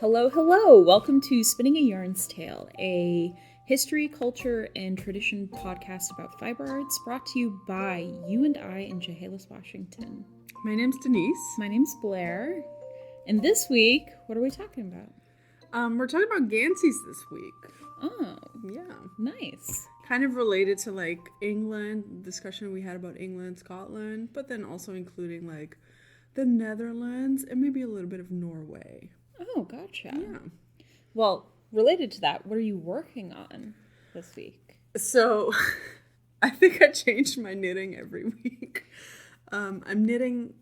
Hello, hello! Welcome to Spinning a Yarn's Tale, a history, culture, and tradition podcast about fiber arts brought to you by you and I in Chehalis, Washington. My name's Denise. My name's Blair. And this week, what are we talking about? We're talking about Ganseys this week. Oh, Yeah. nice. Kind of related to like England, discussion we had about England, Scotland, but then also including like the Netherlands and maybe a little bit of Norway. Oh, gotcha. Yeah. Well, related to that, what are you working on this week? So I think I changed my knitting every week. I'm knitting,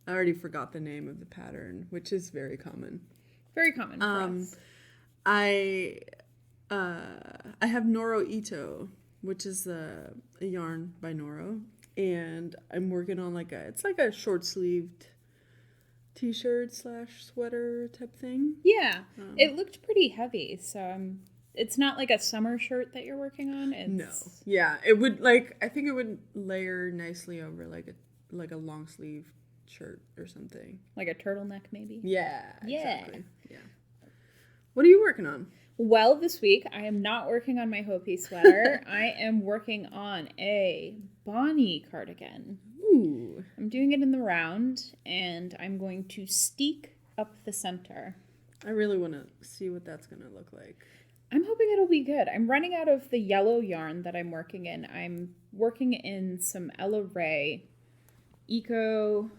I already forgot the name of the pattern, which is very common. Very common for us. I have Noro Ito, which is a yarn by Noro, and I'm working on it's like a short sleeved t-shirt / sweater type thing. Yeah, it looked pretty heavy, so it's not like a summer shirt that you're working on. No, yeah, it would I think it would layer nicely over like a long sleeve shirt or something, like a turtleneck maybe. Yeah. Exactly. Yeah. What are you working on? Well, this week I am not working on my Hopi sweater. I am working on a Bonnie cardigan. Ooh. I'm doing it in the round, and I'm going to steek up the center. I really want to see what that's going to look like. I'm hoping it'll be good. I'm running out of the yellow yarn that I'm working in. I'm working in some Ella Ray Eco.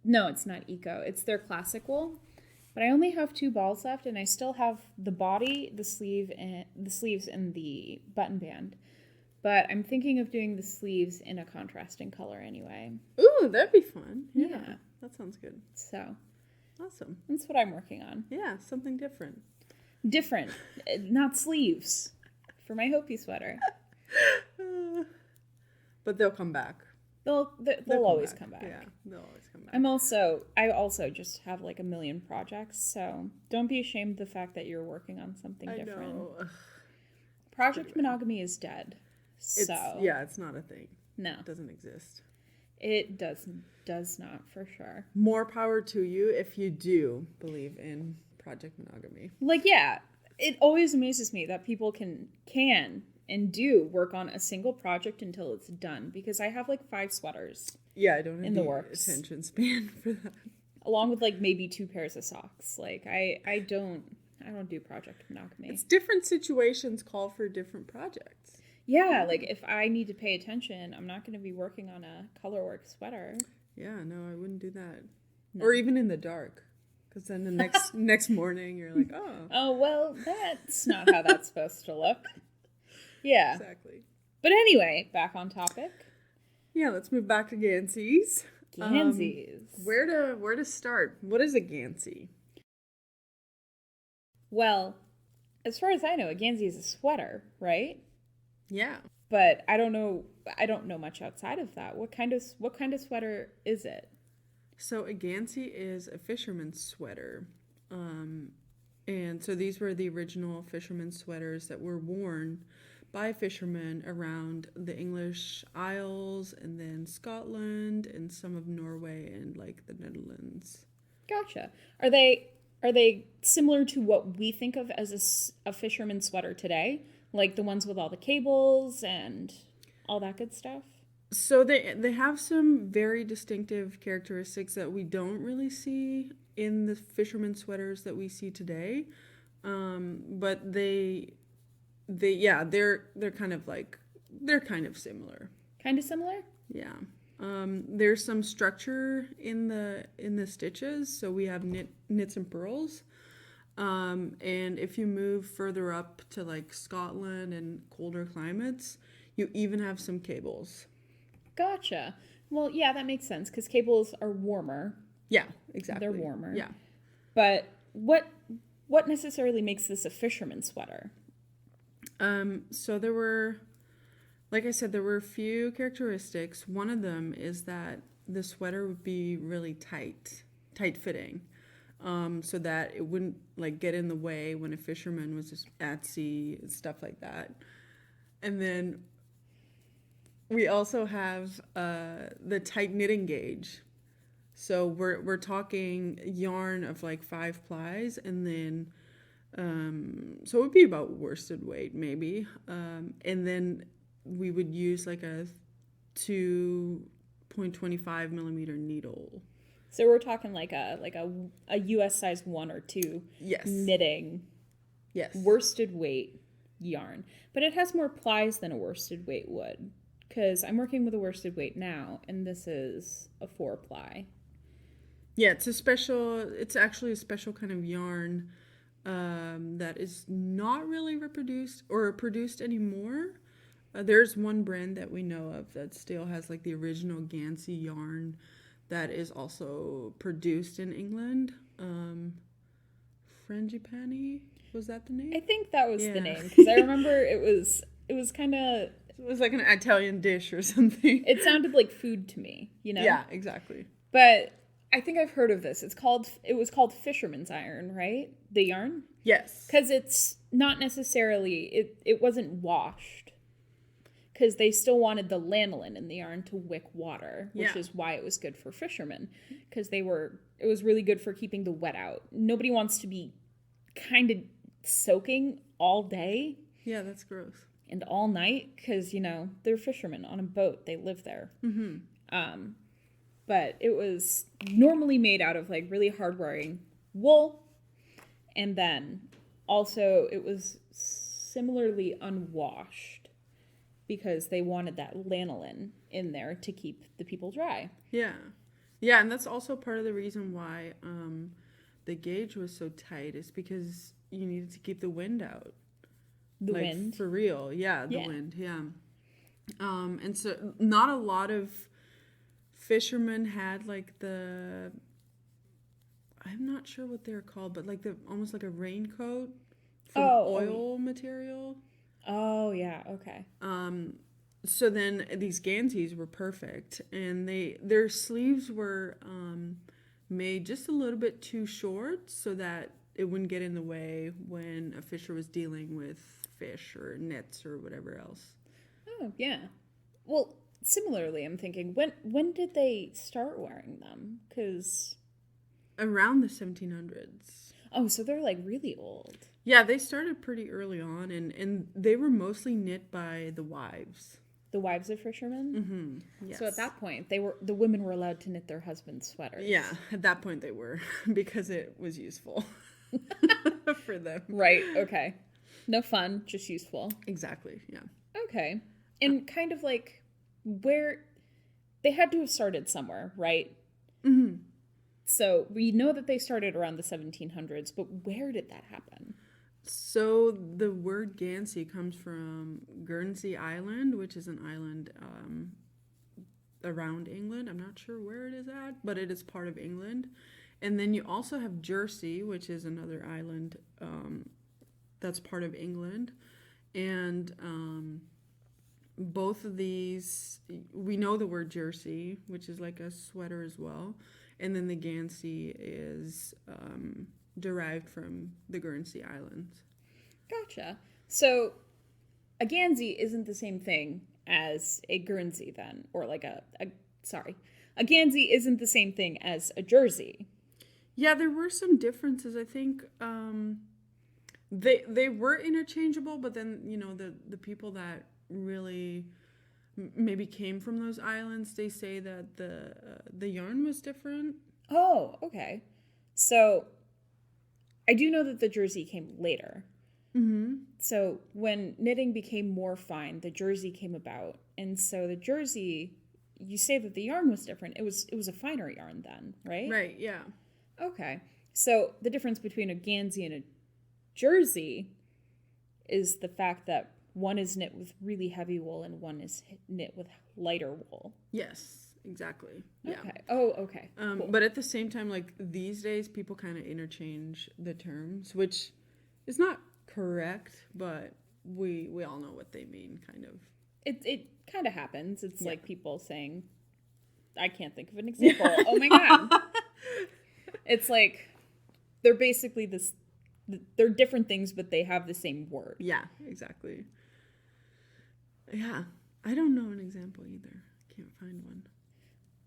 No, it's not Eco. It's their classic wool. But I only have 2 balls left, and I still have the body, the sleeves, and the button band. But I'm thinking of doing the sleeves in a contrasting color anyway. Ooh, that'd be fun. Yeah. That sounds good. So. Awesome. That's what I'm working on. Yeah, something different. Different. Not sleeves. For my Hopi sweater. But they'll come back. They'll always come back. Yeah, they'll always come back. I also just have like a million projects, so don't be ashamed of the fact that you're working on something different. Know. Project monogamy is dead. It's not a thing. No. It doesn't exist. It does not, for sure. More power to you if you do believe in project monogamy. It always amazes me that people can and do work on a single project until it's done, because I have 5 sweaters. Yeah, I don't have in the works. Attention span for that. Along with maybe 2 pairs of socks. I don't do project monogamy. It's different situations call for different projects. Yeah, if I need to pay attention, I'm not going to be working on a colorwork sweater. Yeah, no, I wouldn't do that. No. Or even in the dark. Because then the next morning, you're like, oh. Oh, well, that's not how that's supposed to look. Yeah. Exactly. But anyway, back on topic. Yeah, let's move back to Ganseys. Ganseys. Where to start? What is a Gansey? Well, as far as I know, a Gansey is a sweater, right? Yeah. But I don't know much outside of that. What kind of sweater is it? So a Gansey is a fisherman's sweater. And so these were the original fisherman's sweaters that were worn by fishermen around the English Isles and then Scotland and some of Norway and the Netherlands. Gotcha. Are they similar to what we think of as a fisherman's sweater today? Like the ones with all the cables and all that good stuff? So they have some very distinctive characteristics that we don't really see in the fisherman sweaters that we see today. But they're kind of similar. Kind of similar? Yeah. There's some structure in the stitches, so we have knits and purls. And if you move further up to Scotland and colder climates, you even have some cables. Gotcha. Well, yeah, that makes sense because cables are warmer. Yeah, exactly. They're warmer. Yeah. But what necessarily makes this a fisherman's sweater? So there were, like I said, there were a few characteristics. One of them is that the sweater would be really tight fitting. So that it wouldn't get in the way when a fisherman was just at sea and stuff like that. And then we also have the tight knitting gauge. So we're talking yarn of like 5 plies, and then so it would be about worsted weight maybe, and then we would use like a 2.25 millimeter needle. So we're talking like a US size 1 or 2 Yes. knitting worsted weight yarn. But it has more plies than a worsted weight would, because I'm working with a worsted weight now, and this is a 4 ply. Yeah, it's actually a special kind of yarn that is not really reproduced or produced anymore. There's one brand that we know of that still has like the original Gansey yarn that is also produced in England. Frangipani, was that the name? I think that was the name, because I remember it was kind of... It was like an Italian dish or something. It sounded like food to me, you know? Yeah, exactly. But I think I've heard of this. It was called fisherman's iron, right? The yarn? Yes. Because it's not necessarily, it wasn't washed. Because they still wanted the lanolin in the yarn to wick water, which is why it was good for fishermen. Because it was really good for keeping the wet out. Nobody wants to be kind of soaking all day. Yeah, that's gross. And all night, because, they're fishermen on a boat. They live there. Mm-hmm. But it was normally made out of, like, really hard-wearing wool. And then also it was similarly unwashed, because they wanted that lanolin in there to keep the people dry. Yeah. Yeah, and that's also part of the reason why the gauge was so tight, is because you needed to keep the wind out. The wind? For real. Yeah, the wind. Yeah. And so not a lot of fishermen had like I'm not sure what they're called, but like almost like a raincoat from oil material. Oh, yeah. Okay. So then these Ganseys were perfect, and their sleeves were made just a little bit too short so that it wouldn't get in the way when a fisher was dealing with fish or nets or whatever else. Oh, yeah. Well, similarly, I'm thinking, when did they start wearing them? Because around the 1700s. Oh, so they're like really old. Yeah, they started pretty early on, and they were mostly knit by the wives. The wives of fishermen? Mm-hmm. Yes. So at that point, the women were allowed to knit their husbands' sweaters. Yeah, at that point they were, because it was useful for them. Right, okay. No fun, just useful. Exactly, yeah. Okay. And kind of like where they had to have started somewhere, right? Mm-hmm. So we know that they started around the 1700s, but where did that happen? So the word Gansey comes from Guernsey Island, which is an island around England. I'm not sure where it is at, but it is part of England. And then you also have Jersey, which is another island that's part of England. And both of these, we know the word jersey, which is like a sweater as well. And then the Gansey is derived from the Guernsey Islands. Gotcha. So a Gansey isn't the same thing as a Guernsey then, or like a Gansey isn't the same thing as a jersey. Yeah, there were some differences. I think they were interchangeable, but then the people that really maybe came from those islands, they say that the yarn was different. Oh, okay. So I do know that the jersey came later. Mm-hmm. So when knitting became more fine, the jersey came about, and so the jersey, you say that the yarn was different. It was a finer yarn then, right? Right. Yeah. Okay. So the difference between a Gansey and a jersey is the fact that one is knit with really heavy wool and one is knit with lighter wool. Yes, exactly. Yeah. Okay. Oh, okay. Cool. But at the same time, like these days, people kind of interchange the terms, which is not correct, but we all know what they mean, kind of. It kind of happens. It's like people saying, I can't think of an example. Oh my God. It's like they're basically they're different things, but they have the same word. Yeah, exactly. Yeah, I don't know an example either. I can't find one.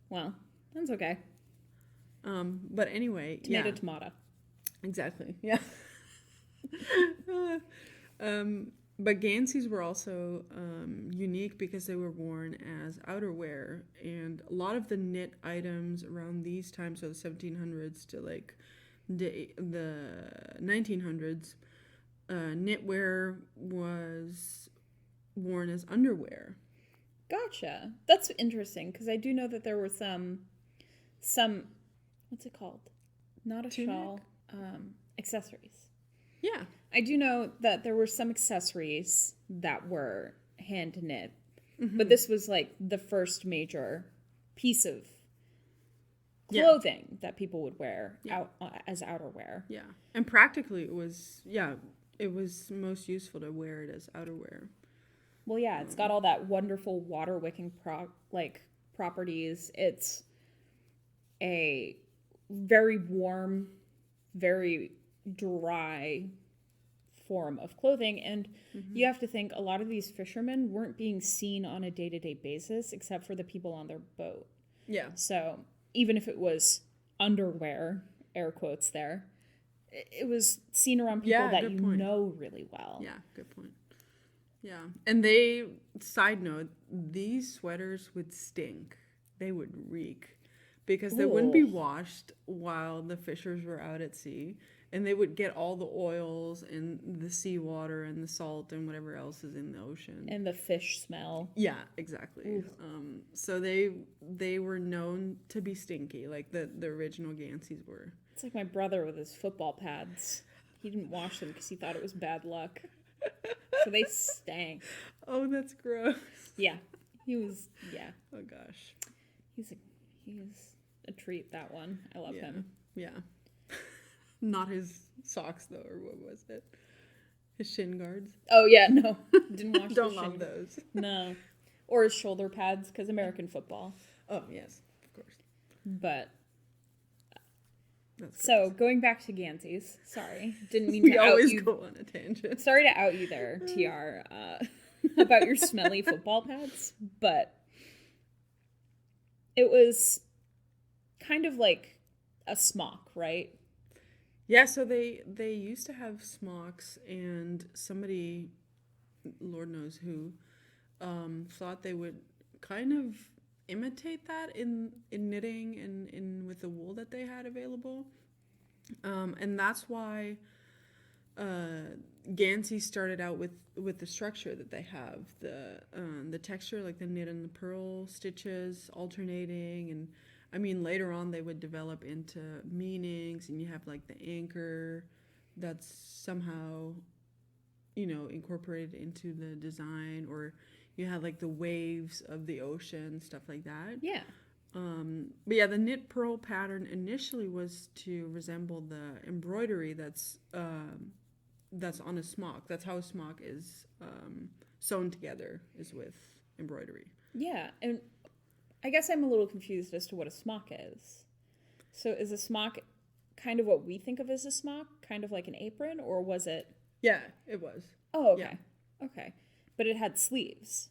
Well, that's okay. But anyway, Tomato, tomato. Exactly. Yeah. But Ganseys were also unique because they were worn as outerwear, and a lot of the knit items around these times, so the 1700s to like the 1900s, knitwear was worn as underwear. Gotcha. That's interesting because I do know that there were some what's it called? Not a Tunic? shawl. Accessories. Yeah. I do know that there were some accessories that were hand knit, Mm-hmm. but this was like the first major piece of clothing that people would wear out as outerwear. Yeah. And practically it was most useful to wear it as outerwear. Well, yeah, it's got all that wonderful water wicking properties. It's a very warm, very dry form of clothing, and you have to think a lot of these fishermen weren't being seen on a day-to-day basis except for the people on their boat. Yeah. So even if it was underwear, air quotes there, it was seen around people that you know really well. Yeah, good point. Yeah. And side note, these sweaters would stink. They would reek because they wouldn't be washed while the fishers were out at sea. And they would get all the oils and the seawater and the salt and whatever else is in the ocean. And the fish smell. Yeah, exactly. So they were known to be stinky, like the original Ganseys were. It's like my brother with his football pads. He didn't wash them because he thought it was bad luck. So they stank. Oh, that's gross. Yeah. He was, yeah. Oh, gosh. He's a treat, that one. I love him. Yeah. Not his socks, though, or what was it? His shin guards? Oh, yeah, no. Didn't wash Don't love those. No. Or his shoulder pads, because American football. Oh, yes, of course. But, That's so, going back to Ganseys. Sorry. Didn't mean to out you. We always go on a tangent. Sorry to out you there, TR, about your smelly football pads. But it was kind of like a smock, right? Yeah, so they used to have smocks, and somebody, Lord knows who, thought they would kind of imitate that in knitting and in with the wool that they had available, and that's why Gansey started out with the structure that they have, the texture, like the knit and the purl stitches alternating, and I mean, later on they would develop into meanings, and you have like the anchor that's somehow, incorporated into the design, or you had like the waves of the ocean, stuff like that. Yeah. But yeah, the knit purl pattern initially was to resemble the embroidery that's on a smock. That's how a smock is sewn together, is with embroidery. Yeah, and I guess I'm a little confused as to what a smock is. So is a smock kind of what we think of as a smock, kind of like an apron, or was it? Yeah, it was. Oh, okay. Yeah. Okay. But it had sleeves.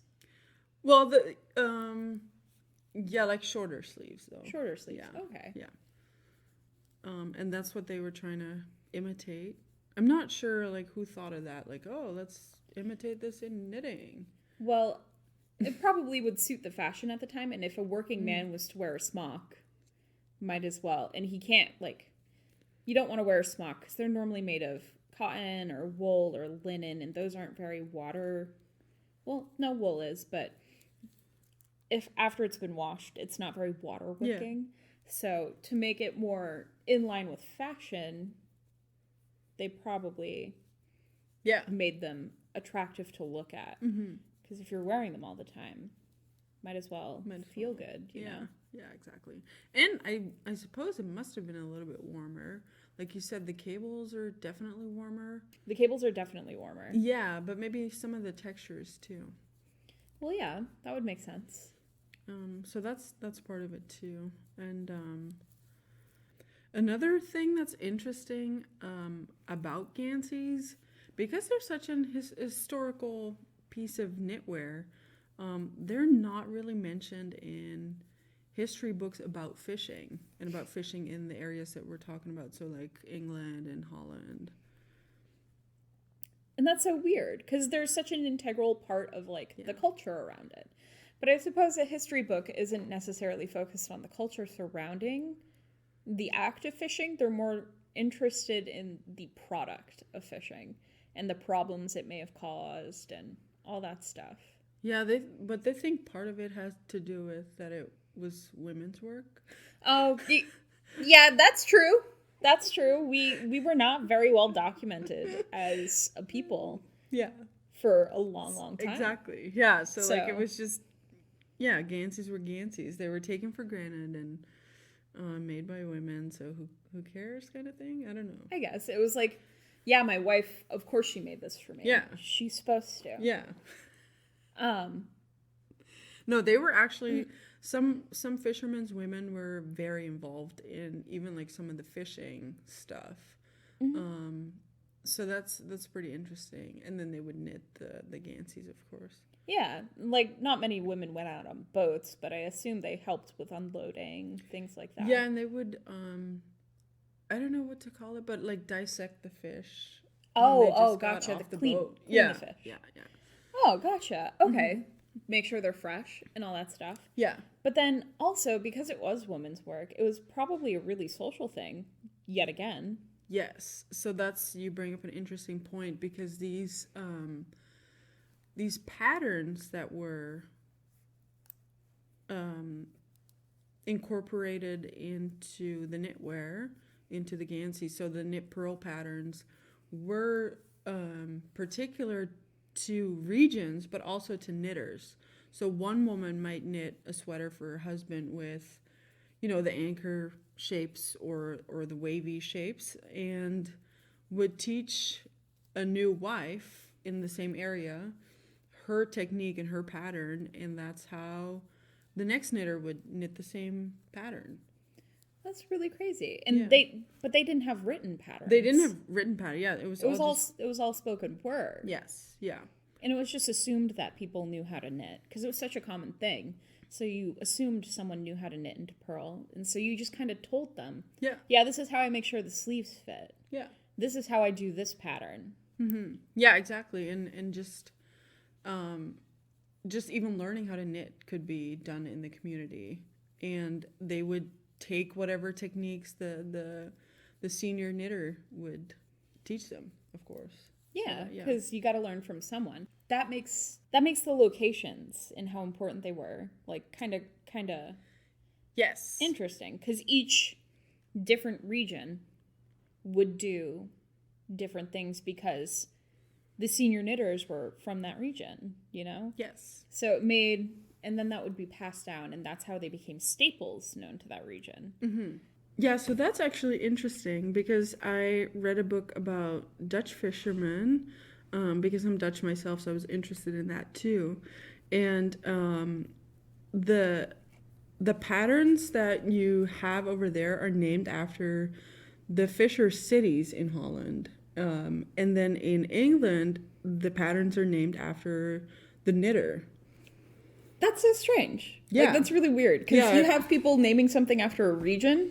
Well, like shorter sleeves, though. Shorter sleeves. Yeah. Okay. Yeah. And that's what they were trying to imitate. I'm not sure, like, who thought of that. Like, oh, let's imitate this in knitting. Well, it probably would suit the fashion at the time, and if a working man was to wear a smock, might as well. And he can't, like, you don't want to wear a smock because they're normally made of cotton or wool or linen, and those aren't very well, no, wool is, but if after it's been washed, it's not very water wicking. Yeah. So to make it more in line with fashion, they probably made them attractive to look at. Because if you're wearing them all the time, might as well feel good, you know? Yeah, exactly. And I suppose it must have been a little bit warmer. Like you said, the cables are definitely warmer. The cables are definitely warmer. Yeah, but maybe some of the textures too. Well, yeah, that would make sense. So that's part of it too. And another thing that's interesting about Ganseys, because they're such an historical piece of knitwear, they're not really mentioned in history books about fishing and about fishing in the areas that we're talking about. So like England and Holland. And that's so weird because there's such an integral part of like the culture around it. But I suppose a history book isn't necessarily focused on the culture surrounding the act of fishing. They're more interested in the product of fishing and the problems it may have caused and all that stuff. Yeah, but they think part of it has to do with that it was women's work. Oh, yeah, that's true. That's true. We were not very well documented as a people. Yeah. For a long, long time. Exactly. Yeah. So like it was just, yeah, Ganseys were Ganseys. They were taken for granted and made by women. So who cares, kind of thing. I don't know. I guess it was like, yeah, my wife. Of course, she made this for me. Yeah. She's supposed to. Yeah. No, they were actually some fishermen's women were very involved in even like some of the fishing stuff. Mm-hmm. So that's pretty interesting. And then they would knit the Ganseys, of course. Yeah, like not many women went out on boats, but I assume they helped with unloading, things like that. Yeah, and they would I don't know what to call it, but like dissect the fish. Gotcha. Clean the fish. Yeah. Oh, gotcha. Okay. Mm-hmm. Make sure they're fresh and all that stuff. Yeah. But then also, because it was women's work, it was probably a really social thing, yet again. Yes. So you bring up an interesting point because these patterns that were incorporated into the knitwear, into the Ganseys, so the knit purl patterns were particular to regions, but also to knitters. So one woman might knit a sweater for her husband with, the anchor shapes or the wavy shapes, and would teach a new wife in the same area her technique and her pattern, and that's how the next knitter would knit the same pattern. That's really crazy. And they didn't have written patterns. They didn't have written pattern. Yeah, it was all spoken word. Yes. Yeah. And it was just assumed that people knew how to knit because it was such a common thing. So you assumed someone knew how to knit into purl, and so you just kind of told them, yeah, this is how I make sure the sleeves fit. Yeah. This is how I do this pattern. Mm-hmm. Yeah, exactly. And just even learning how to knit could be done in the community, and they would take whatever techniques the senior knitter would teach them, of course. Yeah, because you got to learn from someone. That makes the locations and how important they were like kind of yes, interesting, because each different region would do different things because the senior knitters were from that region, Yes. So it made, and then that would be passed down, and that's how they became staples known to that region. Mm-hmm. Yeah, so that's actually interesting because I read a book about Dutch fishermen, because I'm Dutch myself, so I was interested in that too. And the patterns that you have over there are named after the fisher cities in Holland. And then in England, the patterns are named after the knitter. That's so strange. Yeah. Like, that's really weird because you have people naming something after a region,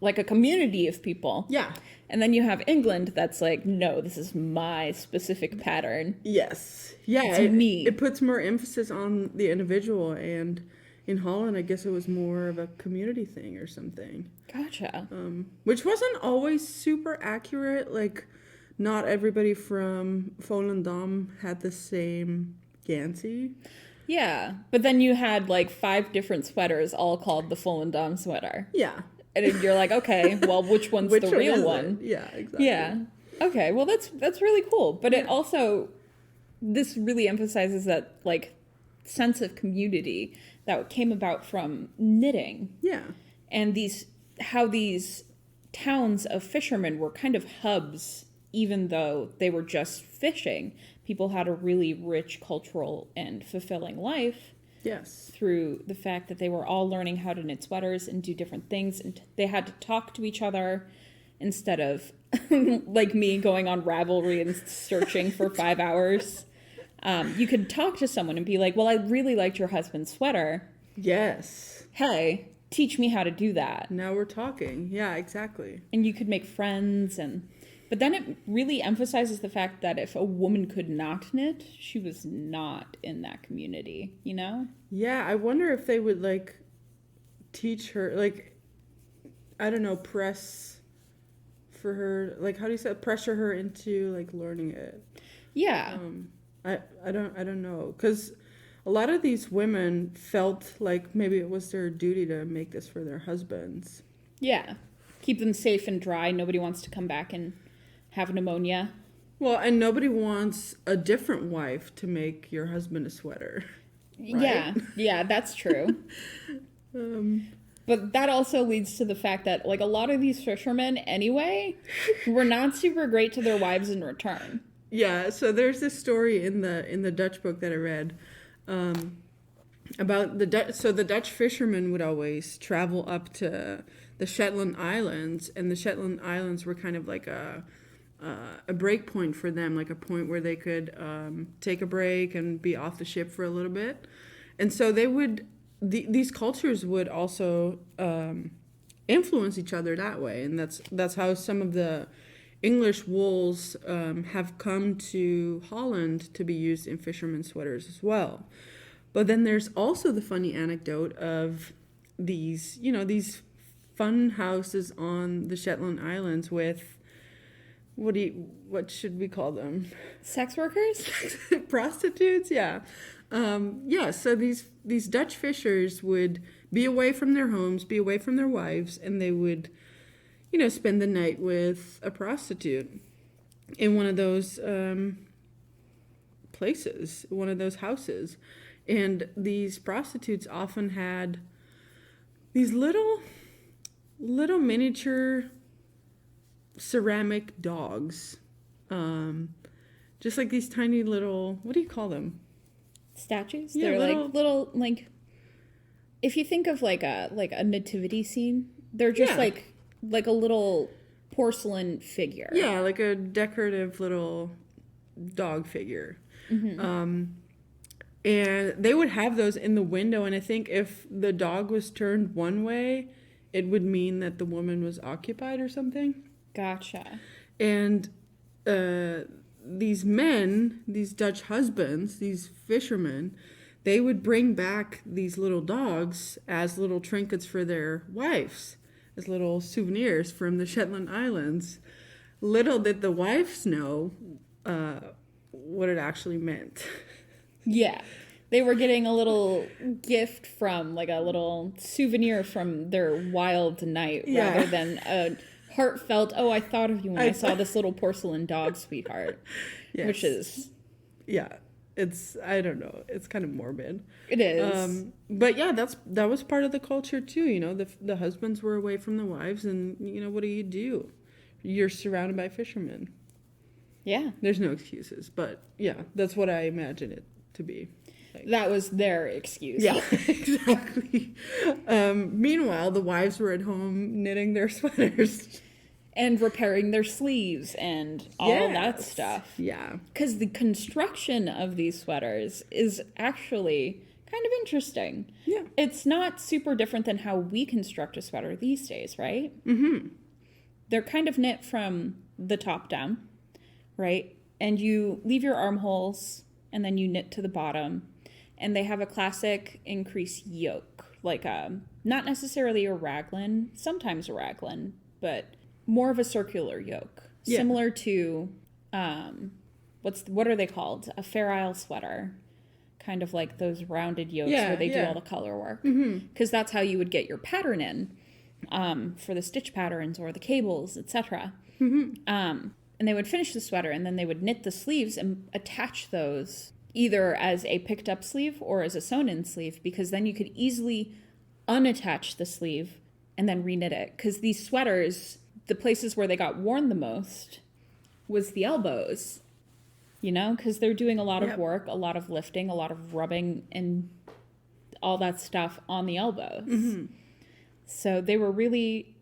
like a community of people. Yeah. And then you have England that's like, no, this is my specific pattern. Yes. Yeah. It's me. It puts more emphasis on the individual, and in Holland, I guess it was more of a community thing or something. Gotcha. Which wasn't always super accurate. Like, not everybody from Volendam had the same Gansey. Yeah. But then you had like 5 different sweaters all called the Volendam sweater. Yeah. And then you're like, okay, well, which one's the real one? Yeah, exactly. Yeah. Okay, well, that's really cool. But it also, this really emphasizes that, like, sense of community that came about from knitting. Yeah. And how these towns of fishermen were kind of hubs, even though they were just fishing. People had a really rich cultural and fulfilling life. Yes. Through the fact that they were all learning how to knit sweaters and do different things, and they had to talk to each other instead of like me going on Ravelry and searching for 5 hours. You could talk to someone and be like, well, I really liked your husband's sweater. Yes. hey, teach me how to do that. Now we're talking. Yeah, exactly. And you could make friends. But then it really emphasizes the fact that if a woman could not knit, she was not in that community, you know? Yeah, I wonder if they would, like, teach her, like, I don't know, press for her, like, how do you say, pressure her into, like, learning it. Yeah. I don't know, because a lot of these women felt like maybe it was their duty to make this for their husbands. Yeah. Keep them safe and dry. Nobody wants to come back and have pneumonia. Well, and nobody wants a different wife to make your husband a sweater. Right? Yeah, that's true. But that also leads to the fact that, like, a lot of these fishermen, anyway, were not super great to their wives in return. Yeah, so there's this story in the Dutch book that I read about the Dutch fishermen would always travel up to the Shetland Islands, and the Shetland Islands were kind of like a break point for them, like a point where they could take a break and be off the ship for a little bit. And so they would, these cultures would also influence each other that way. And that's how some of the English wools have come to Holland to be used in fishermen's sweaters as well. But then there's also the funny anecdote of these fun houses on the Shetland Islands with, what should we call them? Sex workers? Prostitutes, yeah. So these Dutch fishers would be away from their homes, be away from their wives, and they would, spend the night with a prostitute in one of those places, one of those houses. And these prostitutes often had these little miniature ceramic dogs, just like these tiny little, what do you call them? Statues? Yeah, They're little if you think of like a nativity scene, they're just like a little porcelain figure. Yeah, like a decorative little dog figure. Mm-hmm. And they would have those in the window, and I think if the dog was turned one way, it would mean that the woman was occupied or something. Gotcha. And these men, these Dutch husbands, these fishermen, they would bring back these little dogs as little trinkets for their wives, as little souvenirs from the Shetland Islands. Little did the wives know what it actually meant. Yeah. They were getting a little gift from, like a little souvenir from their wild night rather than a heartfelt, I thought of you when I saw this little porcelain dog, sweetheart. Yes. Which is... Yeah. It's, I don't know. It's kind of morbid. It is. But yeah, that was part of the culture too. The husbands were away from the wives, and what do? You're surrounded by fishermen. Yeah. There's no excuses, but yeah, that's what I imagine it to be. Like, that was their excuse. Yeah, exactly. Meanwhile, the wives were at home knitting their sweaters. And repairing their sleeves and all that stuff. Yeah. Because the construction of these sweaters is actually kind of interesting. Yeah. It's not super different than how we construct a sweater these days, right? Mm-hmm. They're kind of knit from the top down, right? And you leave your armholes and then you knit to the bottom. And they have a classic increased yoke, like not necessarily a raglan, sometimes a raglan, but more of a circular yoke, similar to what are they called? A Fair Isle sweater, kind of like those rounded yokes where they do all the color work, because that's how you would get your pattern in for the stitch patterns or the cables, etc. And they would finish the sweater, and then they would knit the sleeves and attach those either as a picked up sleeve or as a sewn in sleeve, because then you could easily unattach the sleeve and then reknit it. Because these sweaters, the places where they got worn the most was the elbows, because they're doing a lot of work, a lot of lifting, a lot of rubbing and all that stuff on the elbows. Mm-hmm. So they were really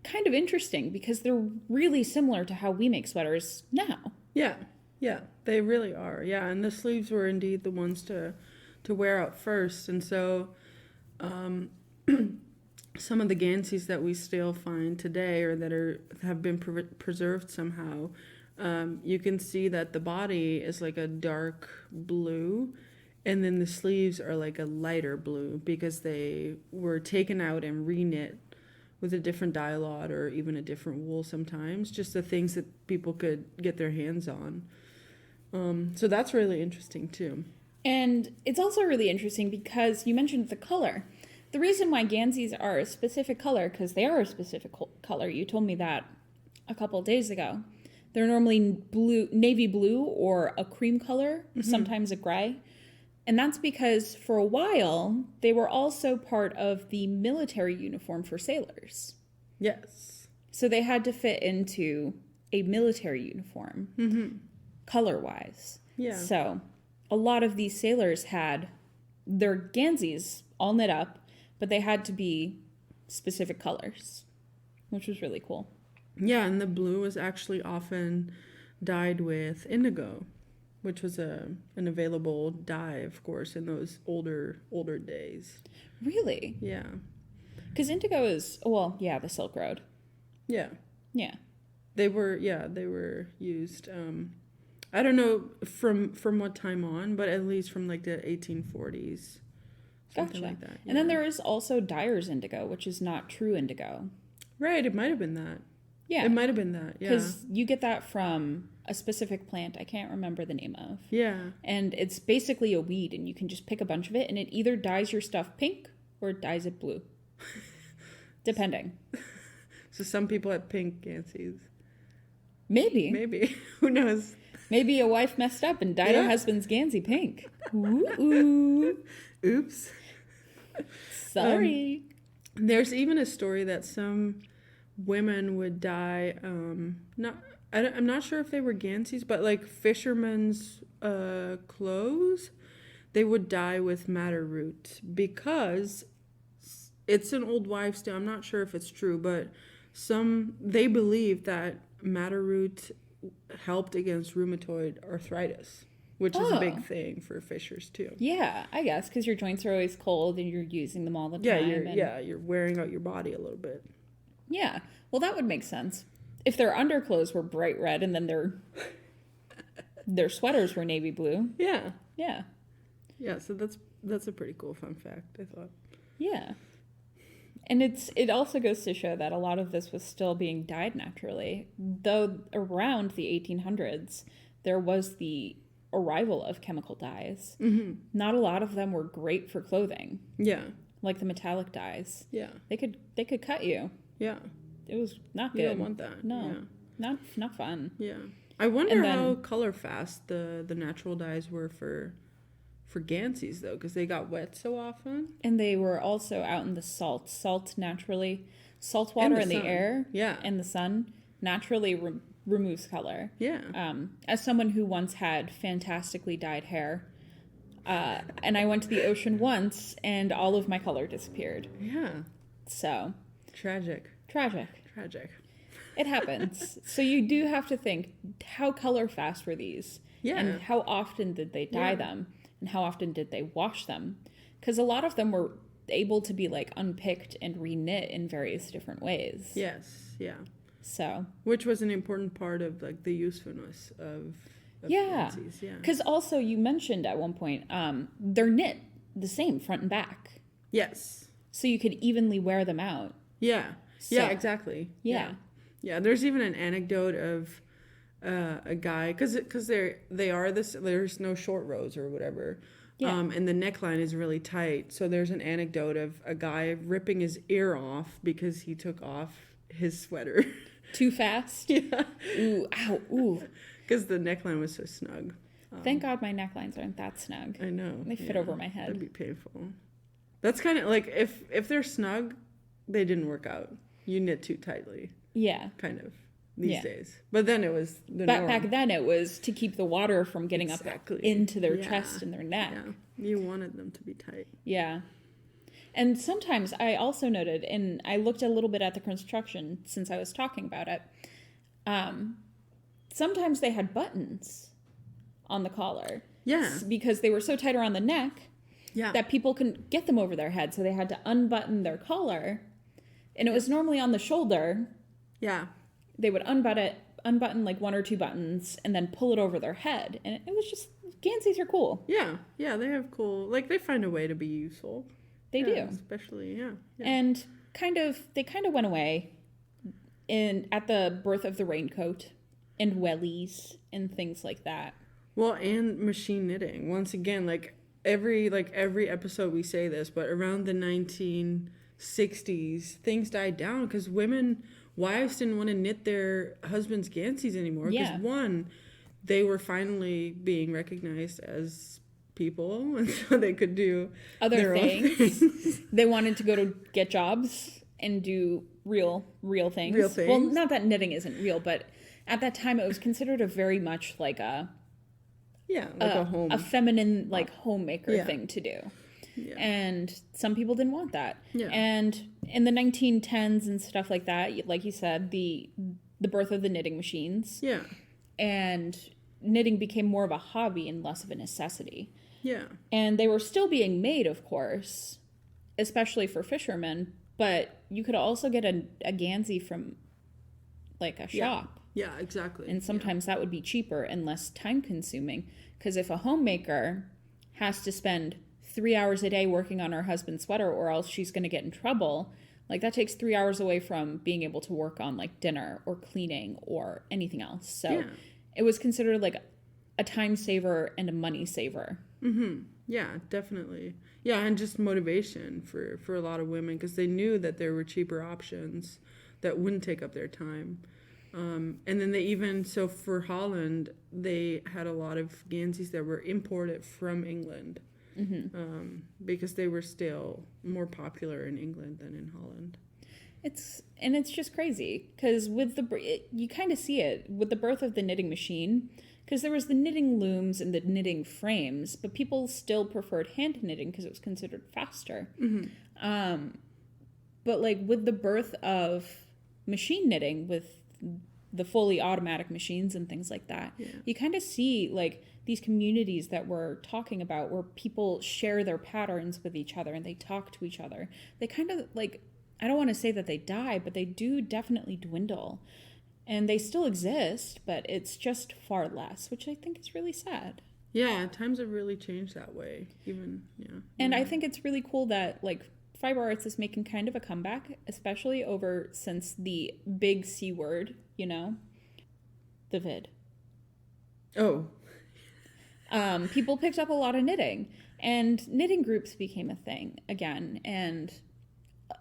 kind of interesting because they're really similar to how we make sweaters now. Yeah, they really are. Yeah, and the sleeves were indeed the ones to wear out first. And so some of the Ganseys that we still find today or that have been preserved somehow, you can see that the body is like a dark blue, and then the sleeves are like a lighter blue because they were taken out and reknit with a different dye lot or even a different wool sometimes, just the things that people could get their hands on. So that's really interesting too. And it's also really interesting because you mentioned the color. The reason why Ganseys are a specific color, because they are a specific color, you told me that a couple of days ago. They're normally blue, navy blue or a cream color, sometimes a gray. And that's because for a while, they were also part of the military uniform for sailors. Yes. So they had to fit into a military uniform, color-wise. Yeah. So a lot of these sailors had their Ganseys all knit up, but they had to be specific colors, which was really cool. Yeah, and the blue was actually often dyed with indigo, which was an available dye, of course, in those older days. Really? Yeah. Because indigo is, well, yeah, the Silk Road. Yeah. Yeah. They were used, I don't know from what time on, but at least from like the 1840s. Something like that. Yeah. And then there is also dyer's indigo, which is not true indigo. Right, it might have been that. Yeah. It might have been that, yeah. Because you get that from a specific plant I can't remember the name of. Yeah. And it's basically a weed, and you can just pick a bunch of it, and it either dyes your stuff pink or it dyes it blue. Depending. So some people have pink Ganseys. Maybe. Who knows? Maybe a wife messed up and dyed her husband's Gansey pink. Ooh. Oops. Sorry. There's even a story that some women would dye, I'm not sure if they were Ganseys, but like fishermen's clothes, they would dye with madder root because it's an old wives' tale. I'm not sure if it's true, but they believe that madder root helped against rheumatoid arthritis, which is a big thing for fishers too. Yeah, I guess, because your joints are always cold and you're using them all the time. You're wearing out your body a little bit. Yeah, well, that would make sense. If their underclothes were bright red and then their sweaters were navy blue. Yeah. Yeah. Yeah, so that's a pretty cool fun fact, I thought. Yeah. And it also goes to show that a lot of this was still being dyed naturally. Though around the 1800s, there was the arrival of chemical dyes. Mm-hmm. Not a lot of them were great for clothing. Yeah. Like the metallic dyes. Yeah. They could cut you. Yeah. It was not good. You don't want that. No. Yeah. Not fun. Yeah. I wonder how color fast the natural dyes were for Ganseys, though, because they got wet so often. And they were also out in the salt. Salt water in the air and the sun naturally removes color. Yeah. As someone who once had fantastically dyed hair, and I went to the ocean once, and all of my color disappeared. Yeah. So. Tragic. It happens. So you do have to think, how color fast were these? Yeah. And how often did they dye them? And how often did they wash them? Because a lot of them were able to be like unpicked and reknit in various different ways. Yes, yeah. So. Which was an important part of like the usefulness of Ganseys, yeah. Because also you mentioned at one point, they're knit the same front and back. Yes. So you could evenly wear them out. Yeah. So, yeah, exactly. Yeah. Yeah, there's even an anecdote of a guy, because there's no short rows or whatever. Yeah. And the neckline is really tight. So there's an anecdote of a guy ripping his ear off because he took off his sweater. Too fast? Yeah. Ooh, ow, ooh. Because the neckline was so snug. Thank God my necklines aren't that snug. I know. They fit over my head. That'd be painful. That's kind of like, if they're snug, they didn't work out. You knit too tightly. Yeah. Kind of. These days. But then it was the norm. Back then it was to keep the water from getting up into their chest and their neck. Yeah. You wanted them to be tight. Yeah. And sometimes I also noted, and I looked a little bit at the construction since I was talking about it, sometimes they had buttons on the collar. Yeah. Because they were so tight around the neck Yeah. that people couldn't get them over their head, so they had to unbutton their collar, and it was normally on the shoulder. Yeah. They would unbutton like 1 or 2 buttons, and then pull it over their head, and it was just, Ganseys are cool. Yeah. Yeah, they have cool, like, they find a way to be useful. They do. Especially, yeah. And they kind of went away at the birth of the raincoat and wellies and things like that. Well, and machine knitting. Once again, every episode we say this, but around the 1960s, things died down because wives didn't want to knit their husbands' Ganseys anymore. Because one, they were finally being recognized as people, and so they could do other things. They wanted to go to get jobs and do real things. Real things. Well, not that knitting isn't real, but at that time it was considered a very much like a feminine, like, homemaker thing to do. Yeah. And some people didn't want that. Yeah. And in the 1910s and stuff like that, like you said, the birth of the knitting machines. Yeah. And knitting became more of a hobby and less of a necessity. Yeah. And they were still being made, of course, especially for fishermen, but you could also get a Gansey from, like, a shop. Yeah, exactly. And sometimes that would be cheaper and less time consuming, because if a homemaker has to spend 3 hours a day working on her husband's sweater, or else she's going to get in trouble, like, that takes 3 hours away from being able to work on, like, dinner or cleaning or anything else. So it was considered like a time saver and a money saver. Mm-hmm. Yeah, definitely. Yeah, and just motivation for a lot of women, because they knew that there were cheaper options that wouldn't take up their time. And then so for Holland, they had a lot of Ganseys that were imported from England. Mm-hmm. Because they were still more popular in England than in Holland. It's just crazy, because you kind of see it with the birth of the knitting machine, because there was the knitting looms and the knitting frames, but people still preferred hand knitting because it was considered faster. Mm-hmm. But, like, with the birth of machine knitting, with the fully automatic machines and things like that, you kind of see, like, these communities that we're talking about, where people share their patterns with each other and they talk to each other. They kind of, like, I don't want to say that they die, but they do definitely dwindle. And they still exist, but it's just far less, which I think is really sad. Yeah, times have really changed that way. And I think it's really cool that, like, fiber arts is making kind of a comeback, especially since the big C word, the vid. Oh. People picked up a lot of knitting, and knitting groups became a thing again. And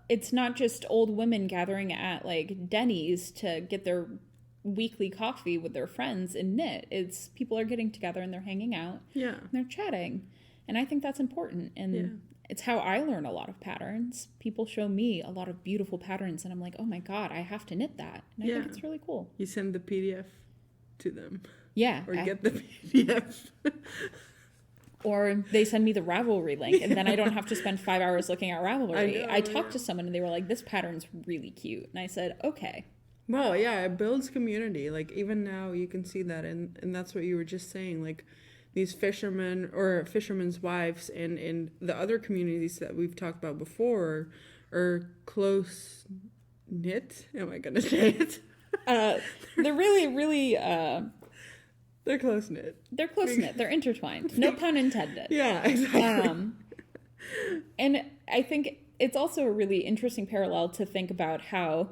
it's not just old women gathering at, like, Denny's to get their weekly coffee with their friends and knit. It's people are getting together and they're hanging out. Yeah. And they're chatting. And I think that's important. And it's how I learn a lot of patterns. People show me a lot of beautiful patterns, and I'm like, oh my God, I have to knit that. And I think it's really cool. You send the PDF to them. Yeah. Or get the PDF. Or they send me the Ravelry link, and then I don't have to spend 5 hours looking at Ravelry. I talked to someone, and they were like, this pattern's really cute. And I said, okay. Well, yeah, it builds community. Like, even now you can see that, and that's what you were just saying. Like, these fishermen or fishermen's wives and the other communities that we've talked about before are close knit. Am I going to say it? They're really, really... They're close-knit. They're close-knit. They're intertwined. No pun intended. Yeah, exactly. And I think it's also a really interesting parallel to think about how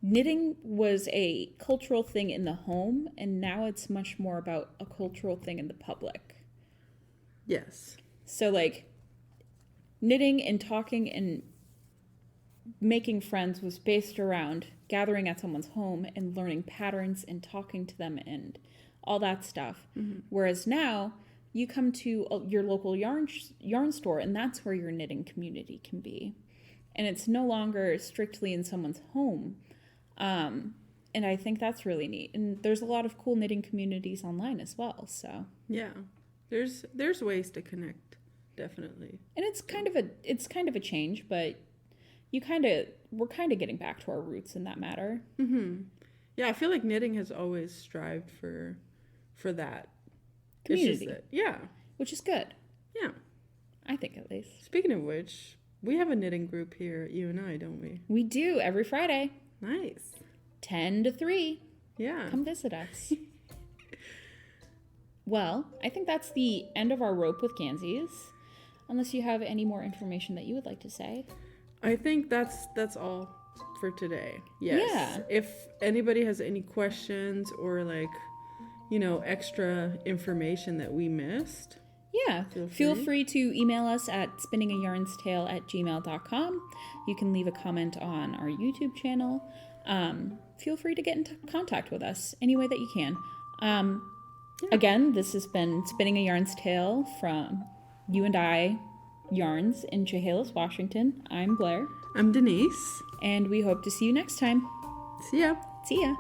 knitting was a cultural thing in the home, and now it's much more about a cultural thing in the public. Yes. So, like, knitting and talking and making friends was based around gathering at someone's home and learning patterns and talking to them and all that stuff. Mm-hmm. Whereas now you come to your local yarn store, and that's where your knitting community can be. And it's no longer strictly in someone's home. And I think that's really neat. And there's a lot of cool knitting communities online as well. So yeah, there's ways to connect, definitely. And it's kind of a change, but we're kind of getting back to our roots in that matter. Mm-hmm. Yeah, I feel like knitting has always strived for that community. Yeah, which is good. Yeah, I think at least. Speaking of which, we have a knitting group here, you and I, don't we? We do every Friday. Nice. 10 to 3. Yeah. Come visit us. Well, I think that's the end of our rope with Ganseys. Unless you have any more information that you would like to say. I think that's all for today. Yes. Yeah. If anybody has any questions or like, extra information that we missed. Yeah. Feel free to email us at spinningaярnstale@gmail.com. You can leave a comment on our YouTube channel. Feel free to get in contact with us any way that you can. Again, this has been Spinning a Yarn's Tale from You and I Yarns in Chehalis, Washington. I'm Blair. I'm Denise. And we hope to see you next time. See ya. See ya.